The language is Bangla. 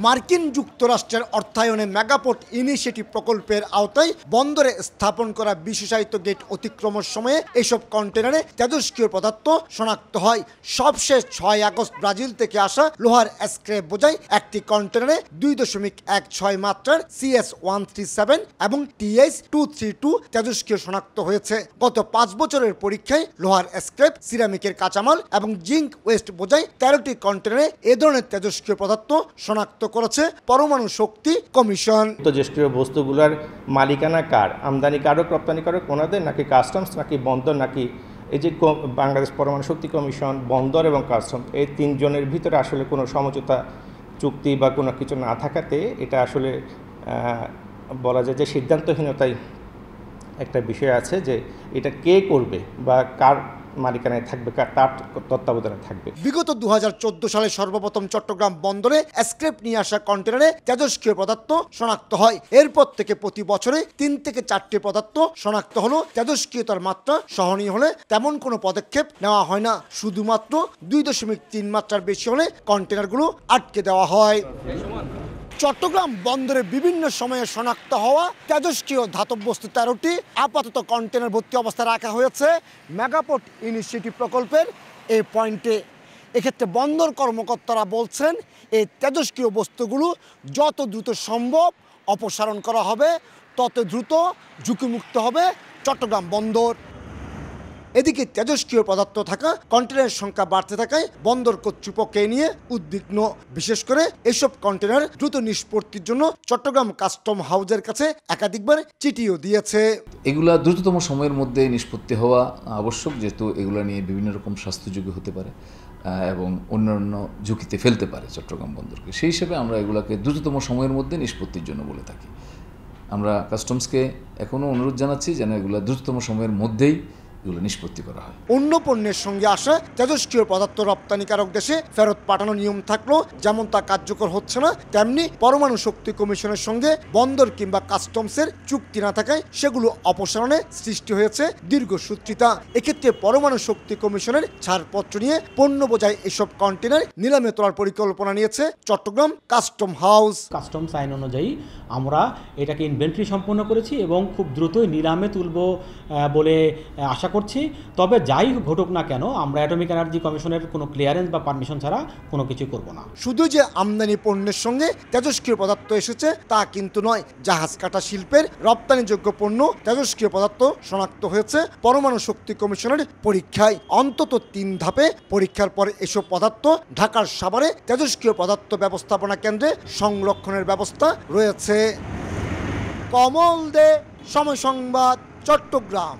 মার্কিন যুক্তরাষ্ট্রের অর্থায়নে মেগাপোর্ট ইনিশিয়েটিভ প্রকল্পের আওতায় বন্দরে স্থাপন করা বিশেষায়িত গেট অতিক্রমের সময়ে এসব কন্টেনারে তেজস্ক্রিয় পদার্থ শনাক্ত হয়। সবশেষ 6 আগস্ট ব্রাজিল থেকে আসা লোহার স্ক্র্যাপ বোঝাই একটি কন্টেনারে 2.16 মাত্রার CS-137 এবং TS-232 তেজস্ক্রিয় শনাক্ত হয়েছে। গত 5 বছরের পরীক্ষায় লোহার স্ক্র্যাপ, সিরামিকের কাঁচামাল এবং জিঙ্ক ওয়েস্ট বোঝাই 13টি কন্টেনারে এ ধরনের তেজস্ক্রিয় পদার্থ শনাক্ত করেছে পরমাণু শক্তি কমিশন। তেজস্ক্রিয় বস্তুগুলোর মালিকানা কার, আমদানিকারক রপ্তানিকারক ওনাদের, নাকি কাস্টমস, নাকি বন্দর, নাকি এই যে বাংলাদেশ পরমাণু শক্তি কমিশন, বন্দর এবং কাস্টমস, এই তিনজনের ভিতরে আসলে কোনো সমঝোতা চুক্তি বা কোনো কিছু না থাকাতে এটা আসলে বলা যায় যে সিদ্ধান্তহীনতাই একটা বিষয় আছে, যে এটা কে করবে বা কার মালিকানায় থাকবে, কার তত্ত্বাবধানে থাকবে। বিগত 2014 সালে সর্বপ্রথম চট্টগ্রাম বন্দরে স্ক্র্যাপ নিয়ে আসা কন্টেনারে তেজস্ক্রিয় পদার্থ শনাক্ত হয়। এরপর থেকে প্রতি বছরে 3 থেকে 4টি পদার্থ শনাক্ত হলো। তেজস্ক্রিয়তার মাত্রা সহনীয় হলে তেমন কোনো পদক্ষেপ নেওয়া হয় না। শুধুমাত্র 2.3 মাত্রার বেশি হলে কন্টেনারগুলো আটকে দেওয়া হয়। চট্টগ্রাম বন্দরে বিভিন্ন সময়ে শনাক্ত হওয়া তেজস্ক্রিয় ধাতব বস্তু 13টি আপাতত কন্টেনার ভর্তি অবস্থায় রাখা হয়েছে মেগাপোর্ট ইনিশিয়েটিভ প্রকল্পের এই পয়েন্টে। এক্ষেত্রে বন্দর কর্মকর্তারা বলছেন এই তেজস্ক্রিয় বস্তুগুলো যত দ্রুত সম্ভব অপসারণ করা হবে, তত দ্রুত ঝুঁকিমুক্ত হবে চট্টগ্রাম বন্দর। এদিকে তেজস্ক্রিয় পদার্থ থাকা কন্টেনারের সংখ্যা বাড়তে থাকায় বন্দর কর্তৃপক্ষ নিয়ে উদ্বিগ্ন। বিশেষ করে এসব কন্টেনার দ্রুত নিষ্পত্তির জন্য চট্টগ্রাম কাস্টম হাউজের কাছে একাধিকবার চিঠিও দিয়েছে। এগুলা দ্রুততম সময়ের মধ্যে নিষ্পত্তি হওয়া আবশ্যক, যেহেতু এগুলা নিয়ে বিভিন্ন রকম স্বাস্থ্যযোগ্য হতে পারে এবং অন্যান্য ঝুঁকিতে ফেলতে পারে চট্টগ্রাম বন্দরকে। সেই হিসেবে আমরা এগুলাকে দ্রুততম সময়ের মধ্যে নিষ্পত্তির জন্য বলে থাকি। আমরা কাস্টমসকে এখনও অনুরোধ জানাচ্ছি যেন এগুলা দ্রুততম সময়ের মধ্যেই এগুলো নিষ্পত্তি করা হয়। অন্য পণ্যের সঙ্গে আসা তেজস্ক্রিয় পদার্থ রপ্তানিকারক দেশে ফেরত পাঠানোর নিয়ম থাকলেও যেমন তা কার্যকর হচ্ছে না, তেমনি পরমাণু শক্তি কমিশনের সঙ্গে বন্দর কিংবা কাস্টমসের চুক্তি না থাকায় সেগুলো অপসারণে সৃষ্টি হয়েছে দীর্ঘসূত্রিতা। এক্ষেত্রে পরমাণু শক্তি কমিশনের ছাড়পত্র নিয়ে পণ্য বোঝাই এসব কন্টেনার নিলামে তোলার পরিকল্পনা নিয়েছে চট্টগ্রাম কাস্টম হাউস। কাস্টমস আইন অনুযায়ী আমরা এটাকে ইনভেন্টরি সম্পন্ন করেছি এবং খুব দ্রুতই নিলামে তুলব বলে আশা করছি। তবে যাই ঘটুক না কেন, আমরা অ্যাটমিক এনার্জি কমিশনের কোনো ক্লিয়ারেন্স বা পারমিশন ছাড়া কোনো কিছু করব না। শুধু যে আমদানি পণ্যের সঙ্গে তেজস্ক্রিয় পদার্থ এসেছে তা কিন্তু নয়। জাহাজ কাটা শিল্পের রপ্তানিযোগ্য পণ্য তেজস্ক্রিয় পদার্থ শনাক্ত হয়েছে পরমাণু শক্তি কমিশনের পরীক্ষায়। অন্তত 3 ধাপে পরীক্ষার পর এসব পদার্থ ঢাকার সাভারে তেজস্ক্রিয় পদার্থ ব্যবস্থাপনা কেন্দ্রে সংরক্ষণের ব্যবস্থা রয়েছে। কমল দে, সময় সংবাদ, চট্টগ্রাম।